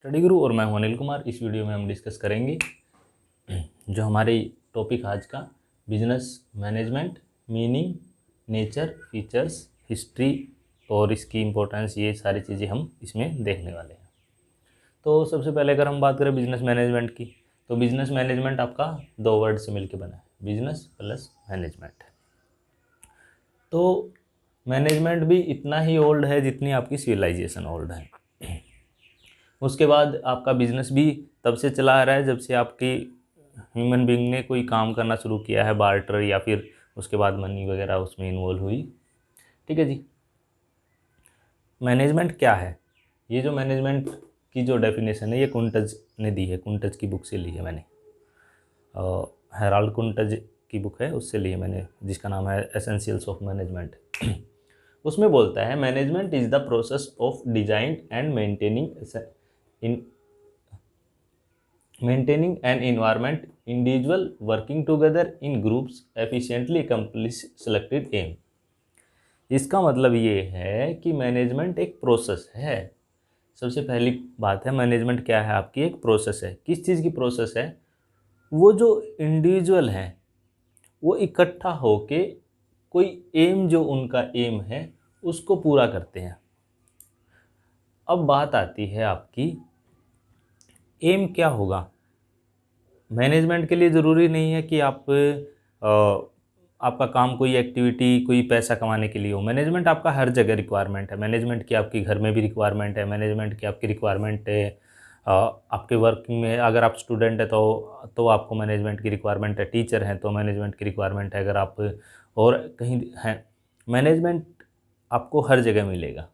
Study गुरु और मैं हूं अनिल कुमार। इस वीडियो में हम डिस्कस करेंगे जो हमारे टॉपिक आज का business management, meaning, nature, features, history और इसकी इम्पोर्टेंस, ये सारी चीज़ें हम इसमें देखने वाले हैं। तो सबसे पहले अगर हम बात करें बिजनेस मैनेजमेंट की, तो बिजनेस मैनेजमेंट आपका दो वर्ड से मिलकर बना है, बिजनेस प्लस मैनेजमेंट। तो मैनेजमेंट भी इतना ही ओल्ड है जितनी आपकी सिविलाइजेशन ओल्ड है। उसके बाद आपका बिजनेस भी तब से चला आ रहा है जब से आपकी ह्यूमन बीइंग ने कोई काम करना शुरू किया है, बार्टर, या फिर उसके बाद मनी वगैरह उसमें इन्वॉल्व हुई। ठीक है जी। मैनेजमेंट क्या है? ये जो मैनेजमेंट की जो डेफिनेशन है ये कुंटज ने दी है, कुंटज की बुक से ली है मैंने, हेराल्ड कुंटज की बुक है, उससे ली है मैंने, जिसका नाम है एसेंशियल्स ऑफ मैनेजमेंट। उसमें बोलता है management is the process of design and maintaining an environment, individual working together in groups efficiently accomplish selected aim। इसका मतलब ये है कि मैनेजमेंट एक प्रोसेस है। सबसे पहली बात है, मैनेजमेंट क्या है? आपकी एक प्रोसेस है। किस चीज़ की प्रोसेस है? वो जो इंडिविजुअल हैं वो इकट्ठा होके कोई एम, जो उनका एम है, उसको पूरा करते हैं। अब बात आती है आपकी एम क्या होगा। मैनेजमेंट के लिए ज़रूरी नहीं है कि आपका काम, कोई एक्टिविटी, कोई पैसा कमाने के लिए हो। मैनेजमेंट आपका हर जगह रिक्वायरमेंट है। मैनेजमेंट की आपकी घर में भी रिक्वायरमेंट है, मैनेजमेंट की आपकी रिक्वायरमेंट है आपके वर्किंग में। अगर आप स्टूडेंट है तो आपको मैनेजमेंट की रिक्वायरमेंट है, टीचर हैं तो मैनेजमेंट की रिक्वायरमेंट है, अगर आप और कहीं हैं, मैनेजमेंट आपको हर जगह मिलेगा।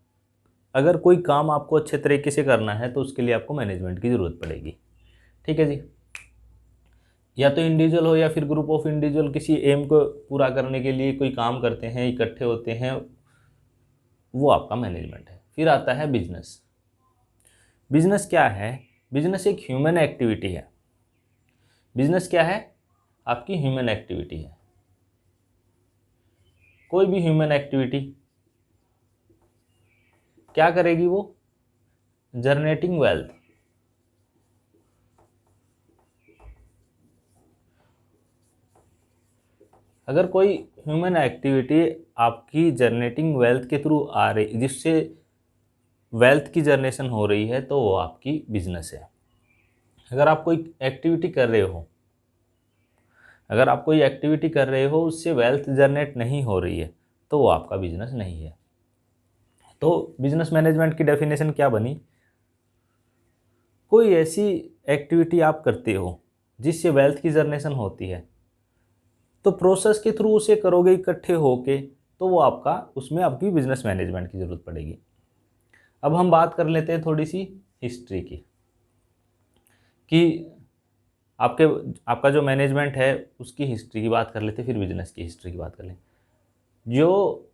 अगर कोई काम आपको अच्छे तरीके से करना है तो उसके लिए आपको मैनेजमेंट की ज़रूरत पड़ेगी। ठीक है जी। या तो इंडिविजुअल हो या फिर ग्रुप ऑफ इंडिविजुअल किसी एम को पूरा करने के लिए कोई काम करते हैं, इकट्ठे होते हैं, वो आपका मैनेजमेंट है। फिर आता है बिजनेस। बिजनेस क्या है? बिजनेस एक ह्यूमन एक्टिविटी है। बिजनेस क्या है? आपकी ह्यूमन एक्टिविटी है। कोई भी ह्यूमन एक्टिविटी क्या करेगी? वो जनरेटिंग वेल्थ। अगर कोई ह्यूमन एक्टिविटी आपकी जनरेटिंग वेल्थ के थ्रू आ रही, जिससे वेल्थ की जनरेशन हो रही है, तो वो आपकी बिजनेस है। अगर आप कोई एक्टिविटी कर रहे हो, अगर आप कोई एक्टिविटी कर रहे हो उससे वेल्थ जनरेट नहीं हो रही है, तो वो आपका बिजनेस नहीं है। तो बिजनेस मैनेजमेंट की डेफिनेशन क्या बनी? कोई ऐसी एक्टिविटी आप करते हो जिससे वेल्थ की जनरेशन होती है, तो प्रोसेस के थ्रू उसे करोगे इकट्ठे होके, तो वो आपका, उसमें आपकी बिजनेस मैनेजमेंट की ज़रूरत पड़ेगी। अब हम बात कर लेते हैं थोड़ी सी हिस्ट्री की, कि आपका जो मैनेजमेंट है उसकी हिस्ट्री की बात कर लेते हैं, फिर बिजनेस की हिस्ट्री की बात कर लें। जो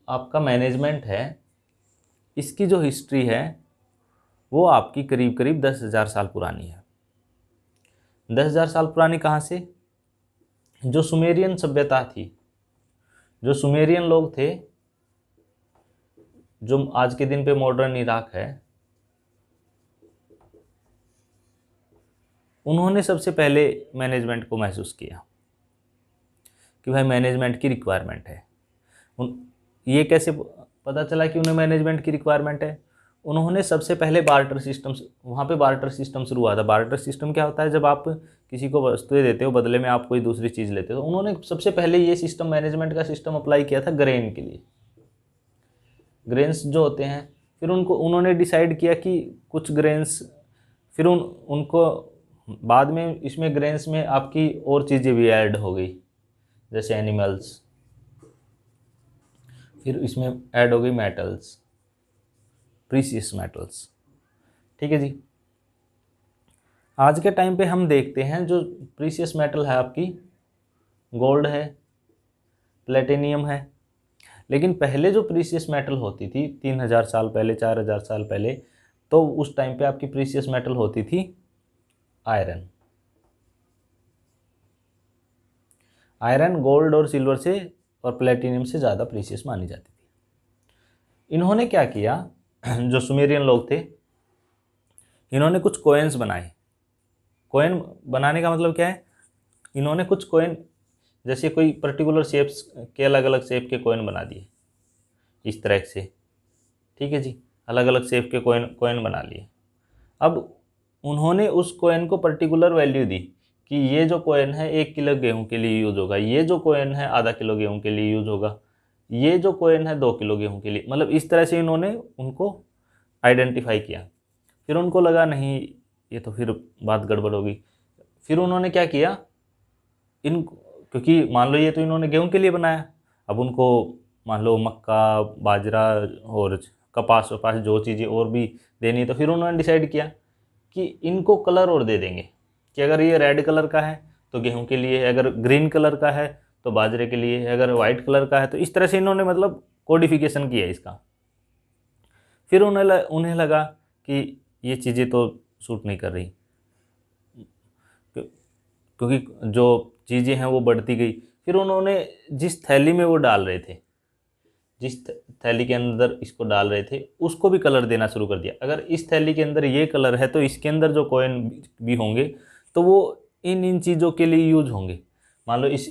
आपका मैनेजमेंट है इसकी जो हिस्ट्री है वो आपकी करीब करीब 10,000 साल पुरानी है। 10,000 साल पुरानी कहाँ से? जो सुमेरियन सभ्यता थी, जो सुमेरियन लोग थे, जो आज के दिन पे मॉडर्न इराक है, उन्होंने सबसे पहले मैनेजमेंट को महसूस किया कि भाई मैनेजमेंट की रिक्वायरमेंट है। ये कैसे पता चला कि उन्हें मैनेजमेंट की रिक्वायरमेंट है? उन्होंने सबसे पहले बार्टर सिस्टम, वहाँ पे बार्टर सिस्टम शुरू हुआ था। बार्टर सिस्टम क्या होता है? जब आप किसी को वस्तुएं देते हो, बदले में आप कोई दूसरी चीज़ लेते हो। तो उन्होंने सबसे पहले ये सिस्टम, मैनेजमेंट का सिस्टम अप्लाई किया था ग्रेन के लिए। ग्रेन्स जो होते हैं, फिर उन्होंने डिसाइड किया कि कुछ ग्रेन्स, फिर उनको बाद में इसमें ग्रेन्स में आपकी और चीज़ें भी ऐड हो गई, जैसे एनिमल्स, फिर इसमें ऐड हो गई मेटल्स, प्रीशियस मेटल्स। ठीक है जी। आज के टाइम पे हम देखते हैं जो प्रीशियस मेटल है आपकी गोल्ड है, प्लेटिनियम है। लेकिन पहले जो प्रीशियस मेटल होती थी 3,000 साल पहले, 4,000 साल पहले, तो उस टाइम पे आपकी प्रीशियस मेटल होती थी आयरन। आयरन गोल्ड और सिल्वर से और प्लेटिनियम से ज़्यादा प्रीशियस मानी जाती थी। इन्होंने क्या किया, जो सुमेरियन लोग थे, इन्होंने कुछ कोइन्स बनाए। कोइन बनाने का मतलब क्या है, इन्होंने कुछ कोइन, जैसे कोई पर्टिकुलर शेप्स के अलग अलग शेप के कोइन बना दिए इस तरह से, ठीक है जी, अलग अलग शेप के कोइन कोइन बना लिए। अब उन्होंने उस कोइन को पर्टिकुलर वैल्यू दी कि ये जो कोइन है 1 किलो गेहूं के लिए यूज़ होगा, ये जो कोइन है आधा किलो गेहूं के लिए यूज़ होगा, ये जो कोइन है 2 किलो गेहूं के लिए, मतलब इस तरह से इन्होंने उनको आइडेंटिफाई किया। फिर उनको लगा नहीं, ये तो फिर बात गड़बड़ होगी। फिर उन्होंने क्या किया, इन, क्योंकि मान लो ये तो इन्होंने गेहूं के लिए बनाया, अब उनको मान लो मक्का, बाजरा और कपास वपास जो चीज़ें और भी देनी है, तो फिर उन्होंने डिसाइड किया कि इनको कलर और दे देंगे, कि अगर ये रेड कलर का है तो गेहूं के लिए है, अगर ग्रीन कलर का है तो बाजरे के लिए है, अगर वाइट कलर का है तो इस तरह से इन्होंने मतलब कोडिफिकेशन किया इसका। फिर उन्हें लगा कि ये चीज़ें तो सूट नहीं कर रही, क्योंकि जो चीज़ें हैं वो बढ़ती गई। फिर उन्होंने जिस थैली में वो डाल रहे थे, जिस थैली के अंदर इसको डाल रहे थे, उसको भी कलर देना शुरू कर दिया। अगर इस थैली के अंदर ये कलर है तो इसके अंदर जो कॉइन भी होंगे तो वो इन इन चीज़ों के लिए यूज होंगे। मान लो इस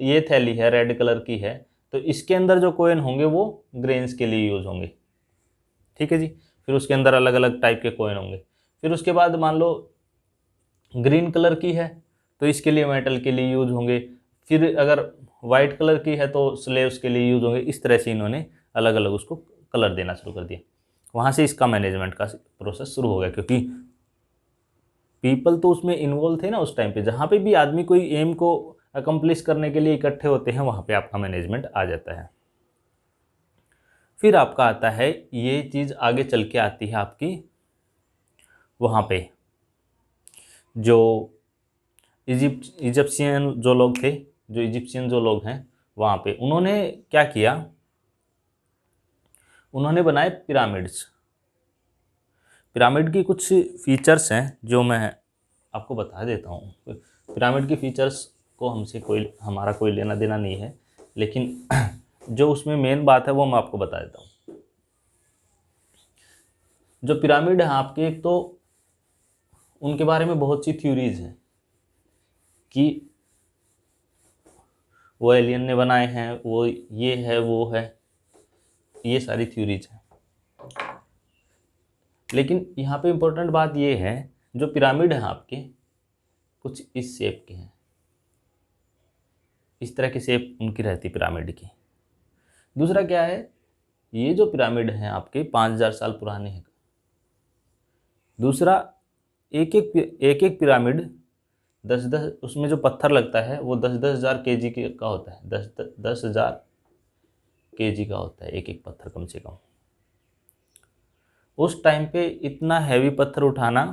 ये थैली है रेड कलर की है, तो इसके अंदर जो कॉइन होंगे वो ग्रेन्स के लिए यूज होंगे, ठीक है जी। फिर उसके अंदर अलग अलग टाइप के कॉइन होंगे। फिर उसके बाद मान लो ग्रीन कलर की है तो इसके लिए मेटल के लिए यूज होंगे। फिर अगर वाइट कलर की है तो स्लेव्स के लिए यूज होंगे। इस तरह से इन्होंने अलग अलग उसको कलर देना शुरू कर दिया। वहाँ से इसका मैनेजमेंट का प्रोसेस शुरू हो गया, क्योंकि पीपल तो उसमें इन्वॉल्व थे ना उस टाइम पे। जहाँ पे भी आदमी कोई एम को अकम्प्लिश करने के लिए इकट्ठे होते हैं, वहाँ पे आपका मैनेजमेंट आ जाता है। फिर आपका आता है, ये चीज़ आगे चल के आती है आपकी वहाँ पे जो इजिप्शियन जो लोग थे, जो इजिप्शियन जो लोग हैं वहाँ पे, उन्होंने क्या किया, उन्होंने बनाए पिरामिड्स। पिरामिड की कुछ फीचर्स हैं जो मैं आपको बता देता हूँ। पिरामिड की फीचर्स को हमारा कोई लेना देना नहीं है, लेकिन जो उसमें मेन बात है वो मैं आपको बता देता हूँ। जो पिरामिड है आपके, एक तो उनके बारे में बहुत सी थ्योरीज हैं कि वो एलियन ने बनाए हैं, वो ये है वो है, ये सारी थ्योरीज हैं। लेकिन यहाँ पे इम्पोर्टेंट बात ये है, जो पिरामिड हैं आपके कुछ इस शेप के हैं, इस तरह की शेप उनकी रहती पिरामिड की। दूसरा क्या है, ये जो पिरामिड हैं आपके 5000 साल पुराने हैं। दूसरा, एक एक पिरामिड 10-10, उसमें जो पत्थर लगता है वो 10-10 हज़ार केजी का होता है। 10 हज़ार केजी का होता है एक एक पत्थर कम से कम। उस टाइम पे इतना हैवी पत्थर उठाना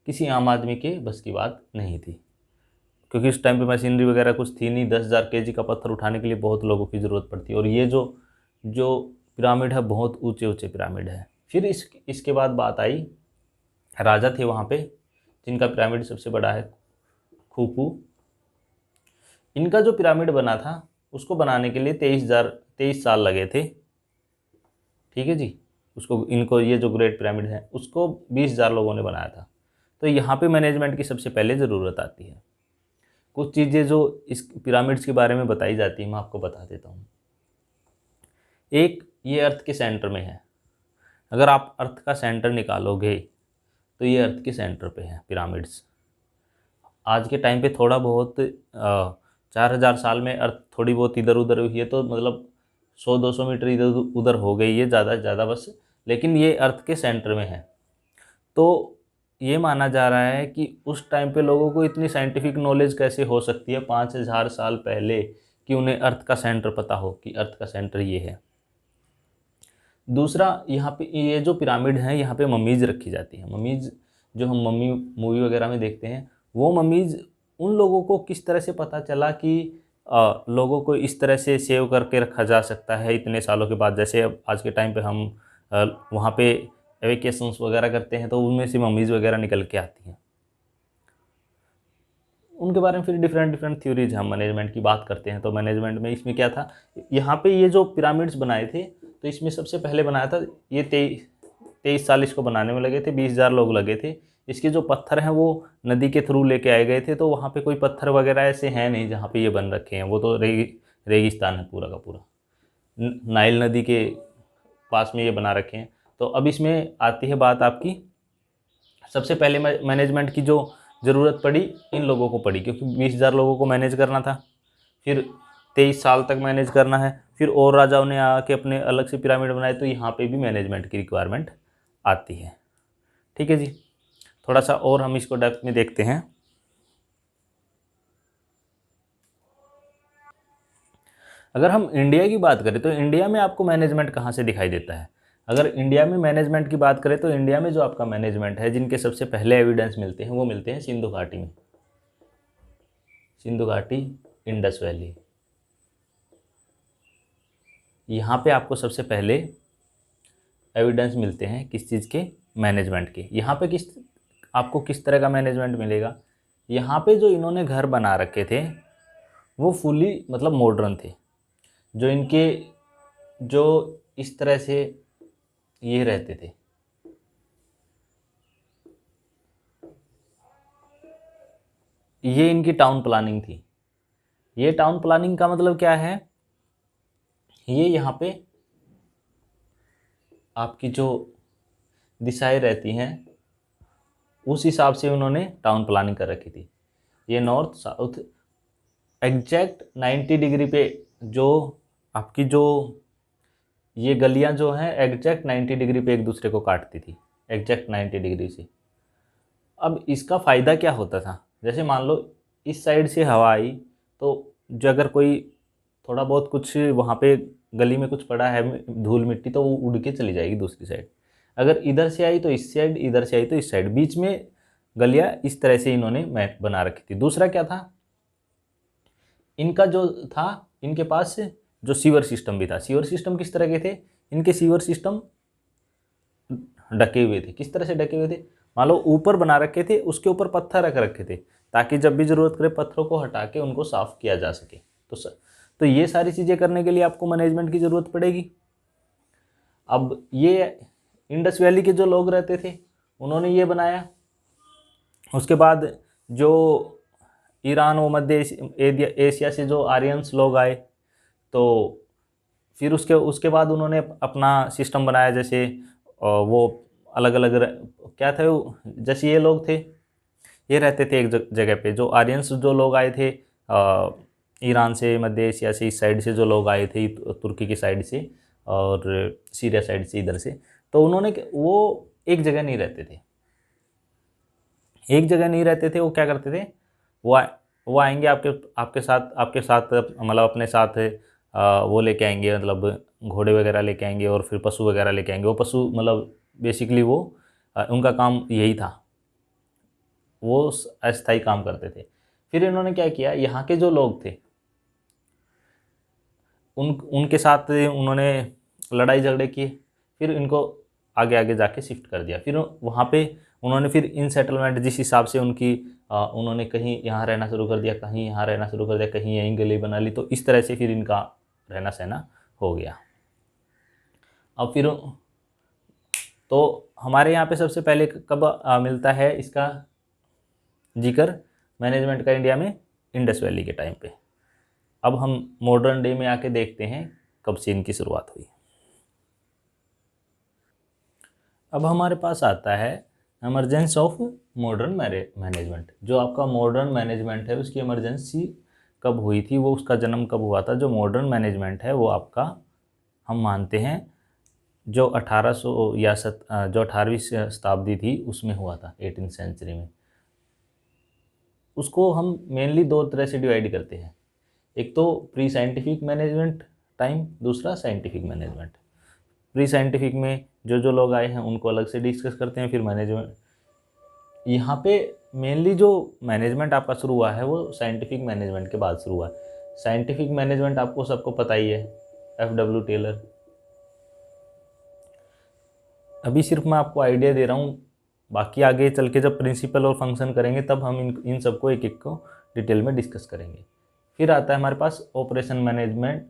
किसी आम आदमी के बस की बात नहीं थी, क्योंकि उस टाइम पे मशीनरी वगैरह कुछ थी नहीं। 10 हज़ार केजी का पत्थर उठाने के लिए बहुत लोगों की ज़रूरत पड़ती है। और ये जो पिरामिड है बहुत ऊंचे ऊंचे पिरामिड है। फिर इसके बाद बात आई, राजा थे वहाँ पे जिनका पिरामिड सबसे बड़ा है, खूफू। इनका जो पिरामिड बना था उसको बनाने के लिए 23 साल लगे थे, ठीक है जी। इनको ये जो ग्रेट पिरामिड है उसको 20,000 लोगों ने बनाया था। तो यहाँ पे मैनेजमेंट की सबसे पहले ज़रूरत आती है। कुछ चीज़ें जो इस पिरामिड्स के बारे में बताई जाती है मैं आपको बता देता हूँ। एक, ये अर्थ के सेंटर में है। अगर आप अर्थ का सेंटर निकालोगे तो ये अर्थ के सेंटर पे है पिरामिड्स। आज के टाइम पे थोड़ा बहुत 4000 साल में अर्थ थोड़ी बहुत इधर उधर हुई है, तो मतलब 100-200 मीटर इधर उधर हो गई है ज़्यादा से ज़्यादा बस, लेकिन ये अर्थ के सेंटर में है। तो ये माना जा रहा है कि उस टाइम पे लोगों को इतनी साइंटिफिक नॉलेज कैसे हो सकती है 5000 साल पहले, कि उन्हें अर्थ का सेंटर पता हो कि अर्थ का सेंटर ये है। दूसरा, यहाँ पे ये जो पिरामिड हैं यहाँ पे ममीज़ रखी जाती हैं। ममीज़ जो हम मम्मी मूवी वगैरह में देखते हैं, वो ममीज़ उन लोगों को किस तरह से पता चला कि लोगों को इस तरह से सेव करके रखा जा सकता है इतने सालों के बाद। जैसे अब आज के टाइम पे हम वहाँ पे वेकेशंस वगैरह करते हैं तो उनमें से ममीज़ वगैरह निकल के आती हैं। उनके बारे में फिर डिफरेंट थ्योरीज हम मैनेजमेंट की बात करते हैं। तो मैनेजमेंट में इसमें क्या था, यहाँ पे ये जो पिरामिड्स बनाए थे तो इसमें सबसे पहले बनाया था ये 23 साल इसको बनाने में लगे थे, 20,000 लोग लगे थे। इसके जो पत्थर हैं वो नदी के थ्रू लेके आए गए थे, तो वहाँ पे कोई पत्थर वगैरह ऐसे हैं नहीं जहाँ पे ये बन रखे हैं, वो तो रेगिस्तान है पूरा का पूरा। नाइल नदी के पास में ये बना रखे हैं। तो अब इसमें आती है बात आपकी, सबसे पहले मैनेजमेंट की जो ज़रूरत पड़ी इन लोगों को पड़ी, क्योंकि 20,000 लोगों को मैनेज करना था, फिर 23 साल तक मैनेज करना है, फिर और राजाओं ने आके अपने अलग से पिरामिड बनाए, तो यहाँ पे भी मैनेजमेंट की रिक्वायरमेंट आती है। ठीक है जी, थोड़ा सा और हम इसको डेप्थ में देखते हैं। अगर हम इंडिया की बात करें तो इंडिया में आपको मैनेजमेंट कहाँ से दिखाई देता है? अगर इंडिया में मैनेजमेंट की बात करें तो इंडिया में जो आपका मैनेजमेंट है, जिनके सबसे पहले एविडेंस मिलते हैं वो मिलते हैं सिंधु घाटी में। सिंधु घाटी, इंडस वैली, यहाँ पे आपको सबसे पहले एविडेंस मिलते हैं किस चीज़ के? मैनेजमेंट के। यहाँ पे आपको किस तरह का मैनेजमेंट मिलेगा? यहाँ पे जो इन्होंने घर बना रखे थे वो फुली मतलब मॉडर्न थे। जो इनके जो इस तरह से ये रहते थे, ये इनकी टाउन प्लानिंग थी। ये टाउन प्लानिंग का मतलब क्या है? ये यहाँ पे आपकी जो दिशाएं रहती हैं उस हिसाब से उन्होंने टाउन प्लानिंग कर रखी थी। ये नॉर्थ साउथ एग्जैक्ट 90 डिग्री पे जो आपकी जो ये गलियां जो हैं एग्जैक्ट 90 डिग्री पे एक दूसरे को काटती थी, एग्जैक्ट 90 डिग्री से। अब इसका फ़ायदा क्या होता था? जैसे मान लो इस साइड से हवा आई तो जो अगर कोई थोड़ा बहुत कुछ वहाँ पे गली में कुछ पड़ा है धूल मिट्टी, तो वो उड़ के चली जाएगी दूसरी साइड। अगर इधर से आई तो इस साइड, इधर से आई तो इस साइड, बीच में गलियाँ इस तरह से इन्होंने मैप बना रखी थी। दूसरा क्या था, इनका जो था, इनके पास जो सीवर सिस्टम भी था। सीवर सिस्टम किस तरह के थे? इनके सीवर सिस्टम ढके हुए थे। किस तरह से ढके हुए थे? मान लो ऊपर बना रखे थे, उसके ऊपर पत्थर रख रखे थे ताकि जब भी ज़रूरत करे पत्थरों को हटा के उनको साफ़ किया जा सके। तो ये सारी चीज़ें करने के लिए आपको मैनेजमेंट की ज़रूरत पड़ेगी। अब ये इंडस वैली के जो लोग रहते थे उन्होंने ये बनाया। उसके बाद जो ईरान और मध्य एशिया से जो आर्यंस लोग आए, तो फिर उसके बाद उन्होंने अपना सिस्टम बनाया। जैसे वो अलग अलग क्या था, जैसे ये लोग थे, ये रहते थे एक जगह पे। जो आर्यंस जो लोग आए थे ईरान से, मध्य एशिया से, इस साइड से जो लोग आए थे तुर्की की साइड से और सीरिया साइड से, इधर से, तो उन्होंने वो एक जगह नहीं रहते थे। एक जगह नहीं रहते थे, वो क्या करते थे, वो आएंगे आपके साथ मतलब अपने साथ वो लेके आएंगे, मतलब घोड़े वगैरह लेके आएंगे और फिर पशु वगैरह लेके आएंगे। वो पशु मतलब बेसिकली वो उनका काम यही था, वो अस्थायी काम करते थे। फिर इन्होंने क्या किया, यहाँ के जो लोग थे उनके साथ उन्होंने लड़ाई झगड़े किए, फिर इनको आगे आगे जाके शिफ्ट कर दिया। फिर वहाँ पे उन्होंने फिर इन सेटलमेंट जिस हिसाब से उनकी उन्होंने कहीं यहाँ रहना शुरू कर दिया, कहीं यहाँ रहना शुरू कर दिया, कहीं यहीं गली बना ली, तो इस तरह से फिर इनका रहना सहना हो गया। अब फिर तो हमारे यहाँ पे सबसे पहले कब मिलता है इसका जिक्र मैनेजमेंट का इंडिया में? इंडस वैली के टाइम पे। अब हम मॉडर्न डे में आके देखते हैं कब से इनकी शुरुआत हुई। अब हमारे पास आता है एमरजेंसी ऑफ मॉडर्न मैनेजमेंट। जो आपका मॉडर्न मैनेजमेंट है उसकी इमरजेंसी कब हुई थी, वो उसका जन्म कब हुआ था? जो मॉडर्न मैनेजमेंट है वो आपका हम मानते हैं जो 1800 या जो 18वीं शताब्दी थी उसमें हुआ था, 18th सेंचुरी में। उसको हम मेनली दो तरह से डिवाइड करते हैं, एक तो प्री साइंटिफिक मैनेजमेंट टाइम, दूसरा साइंटिफिक मैनेजमेंट। प्री साइंटिफिक में जो लोग आए हैं उनको अलग से डिस्कस करते हैं, फिर मैनेजमेंट। यहाँ पे मेनली जो मैनेजमेंट आपका शुरू हुआ है वो साइंटिफिक मैनेजमेंट के बाद शुरू हुआ है। साइंटिफिक मैनेजमेंट आपको सबको पता ही है, FW टेलर। अभी सिर्फ मैं आपको आइडिया दे रहा हूँ, बाकी आगे चल के जब प्रिंसिपल और फंक्शन करेंगे तब हम इन सबको एक एक को डिटेल में डिस्कस करेंगे। फिर आता है हमारे पास operation management,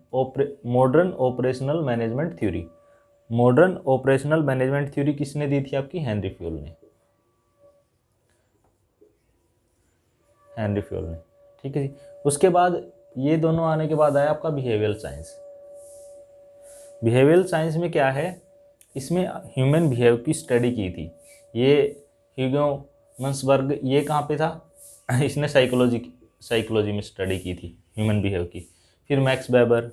modern operational management theory. Modern operational management theory किसने दी थी आपकी? हेनरी फ्यूल ने। हेनरी फ्यूल ने, ठीक है जी। उसके बाद ये दोनों आने के बाद आया आपका बिहेवियरल साइंस। बिहेवियरल साइंस में क्या है, इसमें ह्यूमन बिहेव की स्टडी की थी। ये ह्यूगो मंसबर्ग, ये कहाँ पे था? इसने साइकोलॉजी में स्टडी की थी ह्यूमन बिहेव की। फिर मैक्स वेबर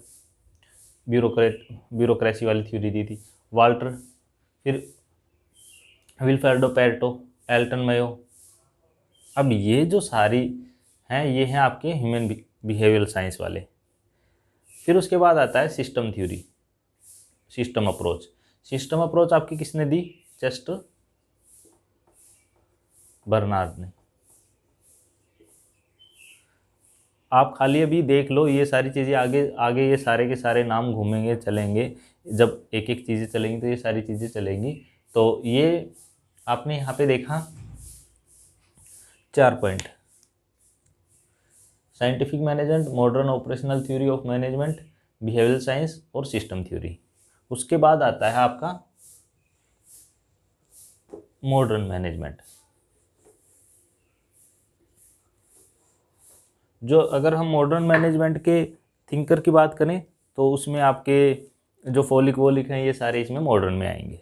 ब्यूरोक्रेसी वाली थ्योरी दी थी, वाल्टर, फिर विल्फ्रेडो पेरेटो, एल्टन मेयो। अब ये जो सारी हैं ये हैं आपके ह्यूमन बिहेवियरल साइंस वाले। फिर उसके बाद आता है system theory, system approach. System approach आपकी किसने दी? चेस्टर बर्नार्ड ने। आप खाली अभी देख लो, ये सारी चीज़ें आगे आगे ये सारे के सारे नाम घूमेंगे चलेंगे, जब एक एक चीज़ें चलेंगी तो ये सारी चीज़ें चलेंगी। तो ये आपने यहाँ पे देखा 4 point, scientific management, modern operational theory of management, behavioural science और सिस्टम थ्योरी। उसके बाद आता है आपका मॉडर्न मैनेजमेंट। जो अगर हम मॉडर्न मैनेजमेंट के थिंकर की बात करें तो उसमें आपके जो फॉलिक वॉलिक हैं ये सारे इसमें मॉडर्न में आएंगे।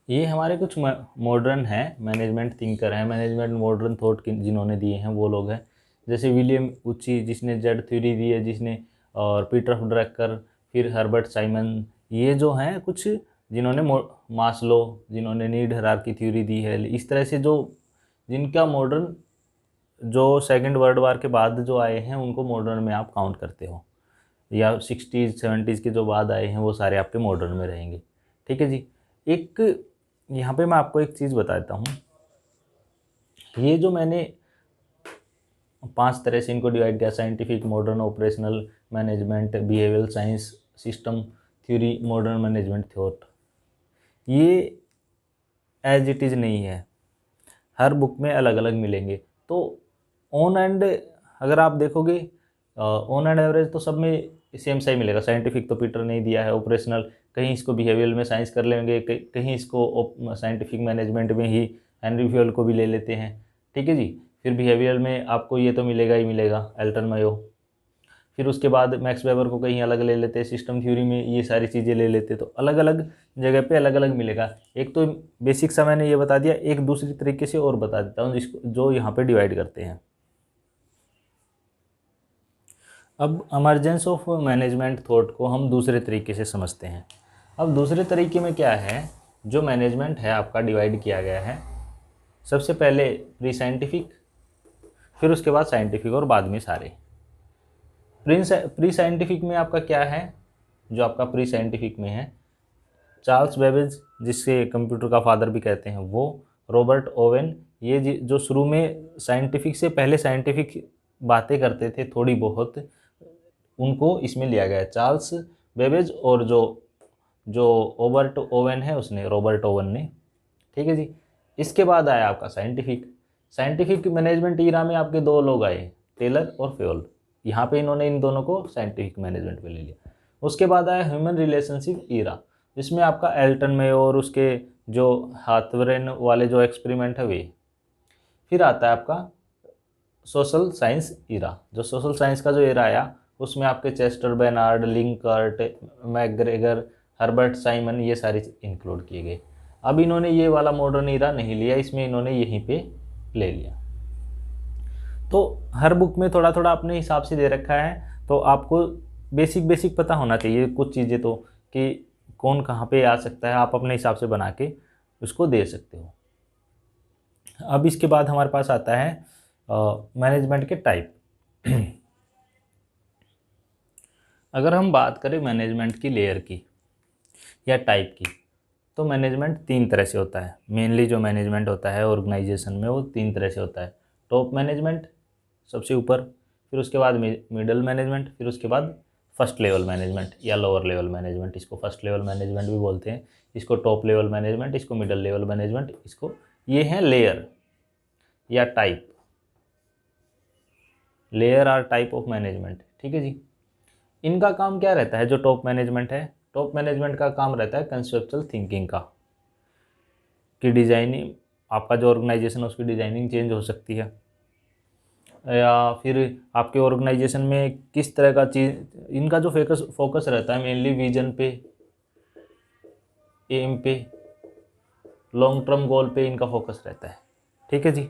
ये हमारे कुछ मॉडर्न हैं मैनेजमेंट थिंकर हैं, मैनेजमेंट मॉडर्न थॉट जिन्होंने दिए हैं वो लोग हैं, जैसे विलियम उची जिसने जेड थ्योरी दी है, जिसने, और पीटर ऑफ ड्रकर, फिर हर्बर्ट साइमन, ये जो हैं कुछ जिन्होंने मास्लो जिन्होंने नीड हायरार्की थ्योरी दी है। इस तरह से जो जिनका मॉडर्न जो सेकंड वर्ल्ड वार के बाद जो आए हैं उनको मॉडर्न में आप काउंट करते हो, या 60s 70s के जो बाद आए हैं वो सारे आपके मॉडर्न में रहेंगे, ठीक है जी। एक यहाँ पे मैं आपको एक चीज़ बता देता हूँ, ये जो मैंने 5 तरह से इनको डिवाइड किया, scientific, modern, operational management, behavioural science, system theory, modern management thought, ये एज इट इज़ नहीं है, हर बुक में अलग अलग मिलेंगे। तो ऑन एंड अगर आप देखोगे ऑन एंड एवरेज तो सब में सेम सा ही मिलेगा। साइंटिफिक तो पीटर ने ही दिया है, ऑपरेशनल कहीं इसको बिहेवियर में साइंस कर लेंगे, कहीं इसको साइंटिफिक मैनेजमेंट में ही हेनरी फ्यूल को भी ले लेते हैं, ठीक है जी। फिर बिहेवियर में आपको ये तो मिलेगा ही मिलेगा, एल्टन मेयो। फिर उसके बाद मैक्स वेबर को कहीं अलग ले लेते हैं, सिस्टम थ्योरी में ये सारी चीज़ें ले लेते, तो अलग अलग जगह पे अलग अलग मिलेगा। एक तो बेसिक सा मैंने ये बता दिया, एक दूसरी तरीके से और बता देता हूँ जिसको जो यहाँ पे डिवाइड करते हैं। अब इमरजेंस ऑफ मैनेजमेंट थॉट को हम दूसरे तरीके से समझते हैं। अब दूसरे तरीके में क्या है, जो मैनेजमेंट है आपका डिवाइड किया गया है, सबसे पहले प्री साइंटिफिक, फिर उसके बाद साइंटिफिक और बाद में सारे। प्री साइंटिफिक में आपका क्या है, जो आपका प्री साइंटिफिक में है, चार्ल्स बेबेज जिससे कंप्यूटर का फादर भी कहते हैं वो, रॉबर्ट ओवेन, ये जो शुरू में साइंटिफिक से पहले साइंटिफिक बातें करते थे थोड़ी बहुत, उनको इसमें लिया गया है, चार्ल्स बेबेज और जो जो रॉबर्ट ओवेन है उसने, रॉबर्ट ओवेन ने, ठीक है जी। इसके बाद आया आपका साइंटिफिक मैनेजमेंट ईरा में आपके 2 लोग आए, टेलर और फ्यूल। यहाँ पे इन्होंने इन दोनों को साइंटिफिक मैनेजमेंट पे ले लिया। उसके बाद आया ह्यूमन रिलेशनशिप ईरा, जिसमें आपका एल्टन मेयो और उसके जो हाथवेरेन वाले जो एक्सपेरिमेंट है वे। फिर आता है आपका सोशल साइंस ईरा, जो सोशल साइंस का जो ईरा आया उसमें आपके Chester Barnard, Likert, McGregor, Herbert Simon, ये सारे इंक्लूड किए गए। अब इन्होंने ये वाला मॉडर्न ईरा नहीं लिया, इसमें इन्होंने यहीं पे ले लिया। तो हर बुक में थोड़ा थोड़ा अपने हिसाब से दे रखा है, तो आपको बेसिक पता होना चाहिए कुछ चीज़ें, तो कि कौन कहाँ पे आ सकता है, आप अपने हिसाब से बना के उसको दे सकते हो। अब इसके बाद हमारे पास आता है मैनेजमेंट के टाइप। अगर हम बात करें मैनेजमेंट की लेयर की या टाइप की, तो मैनेजमेंट 3 तरह से होता है। मेनली जो मैनेजमेंट होता है ऑर्गेनाइजेशन में वो 3 तरह से होता है। टॉप मैनेजमेंट सबसे ऊपर, फिर उसके बाद मिडल मैनेजमेंट, फिर उसके बाद फर्स्ट लेवल मैनेजमेंट या लोअर लेवल मैनेजमेंट। इसको फर्स्ट लेवल मैनेजमेंट भी बोलते हैं, इसको टॉप लेवल मैनेजमेंट, इसको मिडल लेवल मैनेजमेंट, इसको, ये है लेयर या type, layer or type of management, ठीक है जी। इनका काम क्या रहता है? जो टॉप मैनेजमेंट है, टॉप मैनेजमेंट का काम रहता है कंसेप्चुअल थिंकिंग का, कि डिज़ाइनिंग, आपका जो ऑर्गेनाइजेशन है उसकी डिज़ाइनिंग चेंज हो सकती है, या फिर आपके ऑर्गेनाइजेशन में किस तरह का चीज़, इनका जो फोकस रहता है मेनली विजन पे, एम पे, लॉन्ग टर्म गोल पे इनका फोकस रहता है। ठीक है जी।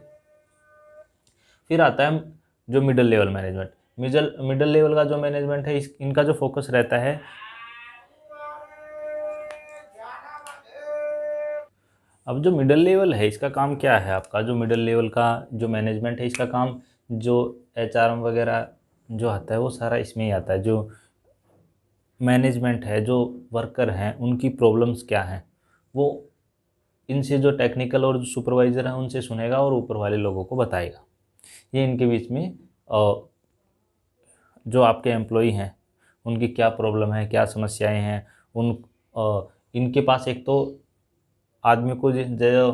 फिर आता है जो middle level management. Middle level का जो मैनेजमेंट है, इनका जो फोकस रहता है, अब जो मिडिल लेवल है इसका काम क्या है? आपका जो मिडिल लेवल का जो मैनेजमेंट है इसका काम, जो एचआरएम वगैरह जो आता है वो सारा इसमें ही आता है। जो मैनेजमेंट है, जो वर्कर हैं, उनकी प्रॉब्लम्स क्या हैं, वो इनसे जो टेक्निकल और जो सुपरवाइज़र हैं उनसे सुनेगा और ऊपर वाले लोगों को बताएगा। ये इनके बीच में जो आपके एम्प्लॉई हैं उनकी क्या प्रॉब्लम है, क्या समस्याएं हैं, उन इनके पास एक तो आदमी को जो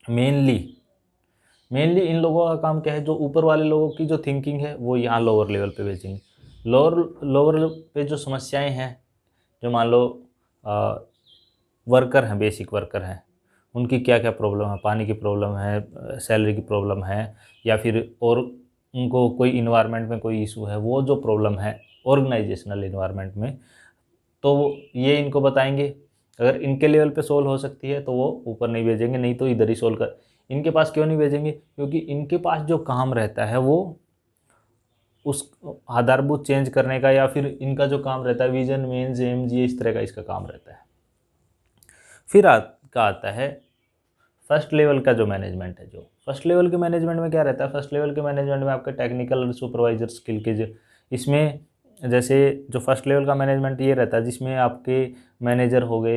मेनली इन लोगों का काम क्या है, जो ऊपर वाले लोगों की जो थिंकिंग है वो यहाँ लोअर लेवल पे भेजेंगे। लोअर पे जो समस्याएं हैं, जो मान लो वर्कर हैं, बेसिक वर्कर हैं, उनकी क्या क्या प्रॉब्लम है, पानी की प्रॉब्लम है, सैलरी की प्रॉब्लम है, या फिर और उनको कोई इन्वायरमेंट में कोई इशू है, वो जो प्रॉब्लम है ऑर्गेनाइजेशनल इन्वायरमेंट में, तो ये इनको बताएंगे। अगर इनके लेवल पे सोल्व हो सकती है तो वो ऊपर नहीं भेजेंगे, नहीं तो इधर ही सोल्व कर। इनके पास क्यों नहीं भेजेंगे? क्योंकि इनके पास जो काम रहता है वो उस आधारभूत चेंज करने का, या फिर इनका जो काम रहता है विजन, मेन्स, एम्स, ये इस तरह का इसका काम रहता है। फिर का आता है फर्स्ट लेवल का जो मैनेजमेंट है। जो फर्स्ट लेवल के मैनेजमेंट में क्या रहता है? फर्स्ट लेवल के मैनेजमेंट में आपके टेक्निकल और सुपरवाइजर स्किल के जो, इसमें जैसे जो फर्स्ट लेवल का मैनेजमेंट ये रहता है जिसमें आपके मैनेजर हो गए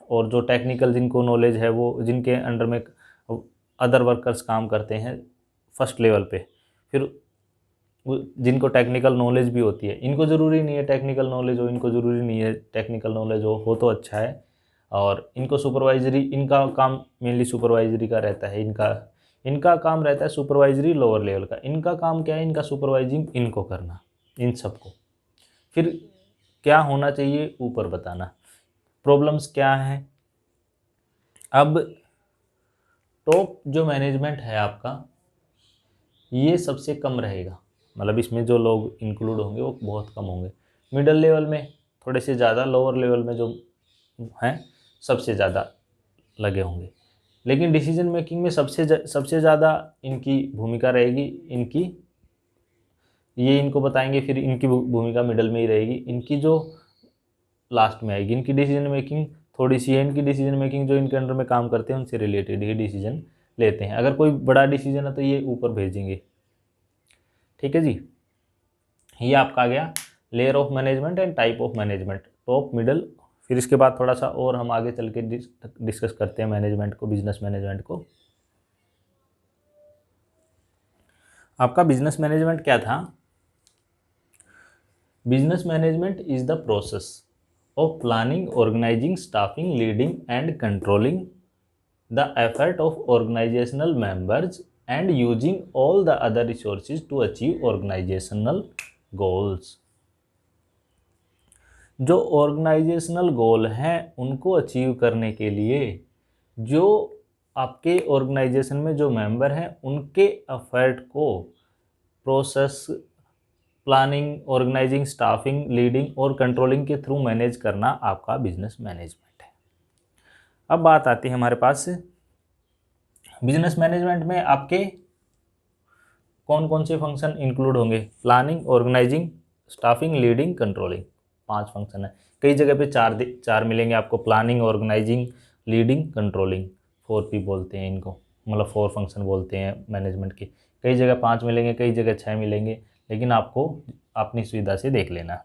और जो टेक्निकल जिनको नॉलेज है, वो जिनके अंडर में अदर वर्कर्स काम करते हैं फर्स्ट लेवल पे, फिर जिनको टेक्निकल नॉलेज भी होती है। इनको ज़रूरी नहीं है टेक्निकल नॉलेज हो, इनको ज़रूरी नहीं है टेक्निकल नॉलेज हो तो अच्छा है। और इनको सुपरवाइजरी, इनका काम मेनली सुपरवाइजरी का रहता है। इनका काम रहता है सुपरवाइजरी लोअर लेवल का। इनका काम क्या है? इनका सुपरवाइजिंग इनको करना, इन सबको। फिर क्या होना चाहिए ऊपर बताना, प्रॉब्लम्स क्या हैं। अब टॉप जो मैनेजमेंट है आपका, ये सबसे कम रहेगा, मतलब इसमें जो लोग इंक्लूड होंगे वो बहुत कम होंगे। मिडिल लेवल में थोड़े से ज़्यादा, लोअर लेवल में जो हैं सबसे ज़्यादा लगे होंगे। लेकिन डिसीजन मेकिंग में सबसे ज़्यादा इनकी भूमिका रहेगी। ये इनको बताएंगे, फिर इनकी भूमिका मिडल में ही रहेगी, इनकी जो लास्ट में आएगी। इनकी डिसीजन मेकिंग थोड़ी सी है, इनकी डिसीजन मेकिंग जो इनके अंडर में काम करते हैं उनसे रिलेटेड ही डिसीजन लेते हैं। अगर कोई बड़ा डिसीजन है तो ये ऊपर भेजेंगे। ठीक है जी। ये आपका आ गया layer of management and type of management, top, middle. फिर इसके बाद थोड़ा सा और हम आगे चल के डिस्कस करते हैं मैनेजमेंट को, बिजनेस मैनेजमेंट को। आपका बिजनेस मैनेजमेंट क्या था? Business management is the process of planning, organising, staffing, leading and controlling the effort of organisational members and using all the other resources to achieve organizational goals। जो organisational गोल हैं उनको achieve करने के लिए जो आपके ऑर्गेनाइजेशन में जो मेंबर हैं उनके एफर्ट को process, planning, organising, staffing, leading और कंट्रोलिंग के थ्रू मैनेज करना आपका बिजनेस मैनेजमेंट है। अब बात आती है हमारे पास बिजनेस मैनेजमेंट में आपके कौन कौन से फंक्शन इंक्लूड होंगे? Planning, organising, staffing, leading, controlling, 5 function है। कई जगह पे चार मिलेंगे आपको, planning, organising, leading, controlling. 4P बोलते हैं इनको, मतलब 4 फंक्शन बोलते हैं मैनेजमेंट के। कई जगह 5 मिलेंगे, कई जगह 6 मिलेंगे, लेकिन आपको अपनी सुविधा से देख लेना।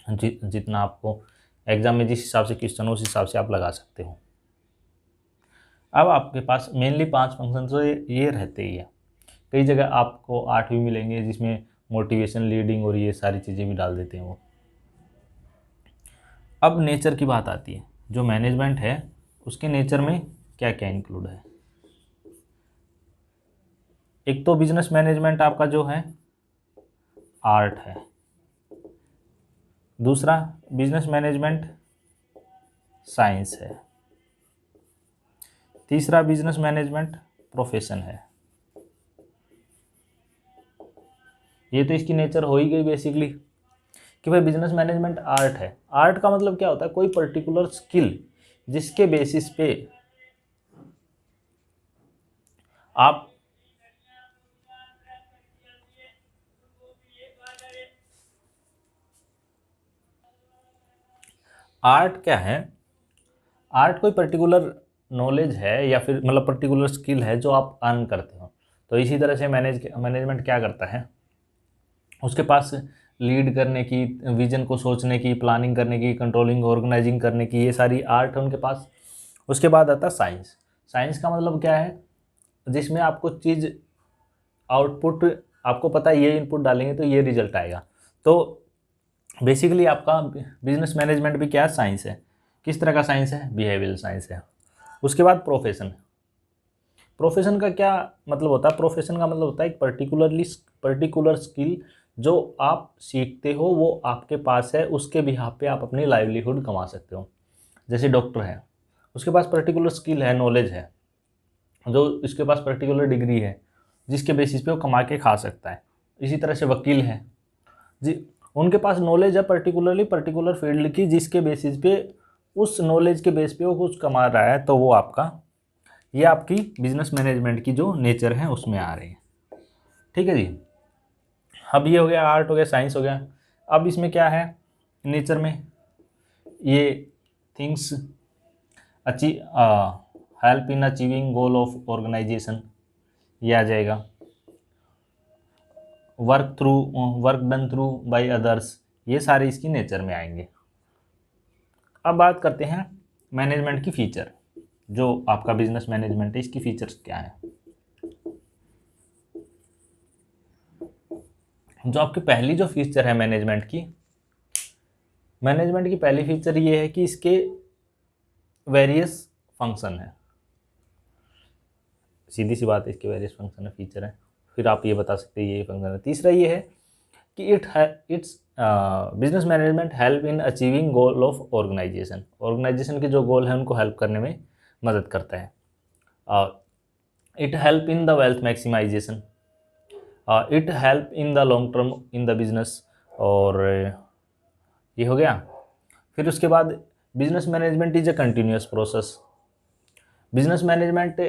जितना आपको एग्जाम में जिस हिसाब से क्वेश्चन हो उस हिसाब से आप लगा सकते हो। अब आपके पास मेनली 5 फंक्शन तो ये रहते ही है। कई जगह आपको 8 भी मिलेंगे जिसमें मोटिवेशन, लीडिंग और ये सारी चीज़ें भी डाल देते हैं वो। अब नेचर की बात आती है, जो मैनेजमेंट है उसके नेचर में क्या क्या इंक्लूड है। एक तो बिजनेस मैनेजमेंट आपका जो है आर्ट है, दूसरा बिजनेस मैनेजमेंट साइंस है। तीसरा बिजनेस मैनेजमेंट प्रोफेशन है। ये तो इसकी नेचर हो ही गई बेसिकली कि भाई बिजनेस मैनेजमेंट आर्ट है। आर्ट का मतलब क्या होता है, कोई पर्टिकुलर स्किल जिसके बेसिस पे आप आर्ट क्या है, आर्ट कोई पर्टिकुलर नॉलेज है या फिर मतलब पर्टिकुलर स्किल है जो आप अर्न करते हो। तो इसी तरह से मैनेजमेंट क्या करता है, उसके पास लीड करने की, विजन को सोचने की, प्लानिंग करने की, कंट्रोलिंग ऑर्गेनाइजिंग करने की, ये सारी आर्ट है उनके पास। उसके बाद आता है साइंस। साइंस का मतलब क्या है, जिसमें आपको चीज़ आउटपुट, आपको पता है ये इनपुट डालेंगे तो ये रिजल्ट आएगा। तो बेसिकली आपका बिजनेस मैनेजमेंट भी क्या है, साइंस है। किस तरह का साइंस है, बिहेवियरल साइंस है। उसके बाद प्रोफेशन। प्रोफेशन का क्या मतलब होता है, प्रोफेशन का मतलब होता है एक पर्टिकुलर स्किल जो आप सीखते हो, वो आपके पास है, उसके बिहाफ पे आप अपनी लाइवलीहुड कमा सकते हो। जैसे डॉक्टर है, उसके पास पर्टिकुलर स्किल है, नॉलेज है, जो इसके पास पर्टिकुलर डिग्री है जिसके बेसिस पे वो कमा के खा सकता है। इसी तरह से वकील है जी, उनके पास नॉलेज है पर्टिकुलर फील्ड की, जिसके बेसिस पे, उस नॉलेज के बेस पे वो कुछ कमा रहा है। तो वो आपका, ये आपकी बिजनेस मैनेजमेंट की जो नेचर है उसमें आ रही है। ठीक है जी। अब ये हो गया, आर्ट हो गया, साइंस हो गया। अब इसमें क्या है नेचर में, ये things help in achieving goal of organisation, ये आ जाएगा। Work done through by others, ये सारे इसकी नेचर में आएंगे। अब बात करते हैं मैनेजमेंट की फीचर। जो आपका बिजनेस मैनेजमेंट है, इसकी फीचर्स क्या है। जो आपकी पहली जो फीचर है मैनेजमेंट की पहली फीचर ये है कि इसके वेरियस फंक्शन है। सीधी सी बात है, इसके वेरियस फंक्शन है, फीचर है, फिर आप ये बता सकते हैं ये फंक्शन है। तीसरा ये है कि it's business management help in achieving goal of organisation के जो गोल हैं उनको हेल्प करने में मदद करता है। It help in the wealth maximisation, it help in the long term in the business. और ये हो गया। फिर उसके बाद business management is a continuous process. Business management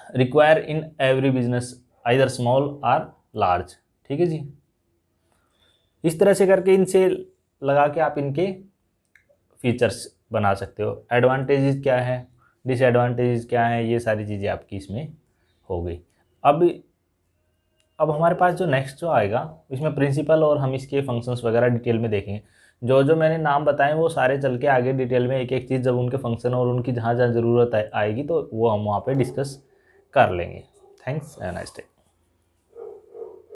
require in every business either small or large. ठीक है जी। इस तरह से करके इनसे लगा के आप इनके फीचर्स बना सकते हो। एडवांटेजेस क्या है, डिसएडवांटेजेस क्या है, ये सारी चीज़ें आपकी इसमें हो गई। अब हमारे पास जो नेक्स्ट जो आएगा इसमें प्रिंसिपल और हम इसके फंक्शंस वगैरह डिटेल में देखेंगे। जो जो मैंने नाम बताए वो सारे चल के आगे डिटेल में एक एक चीज़ जब उनके फंक्शन और उनकी जहाँ जहाँ ज़रूरत आएगी तो वो हम वहाँ पे डिस्कस कर लेंगे। Thanks, have a nice day.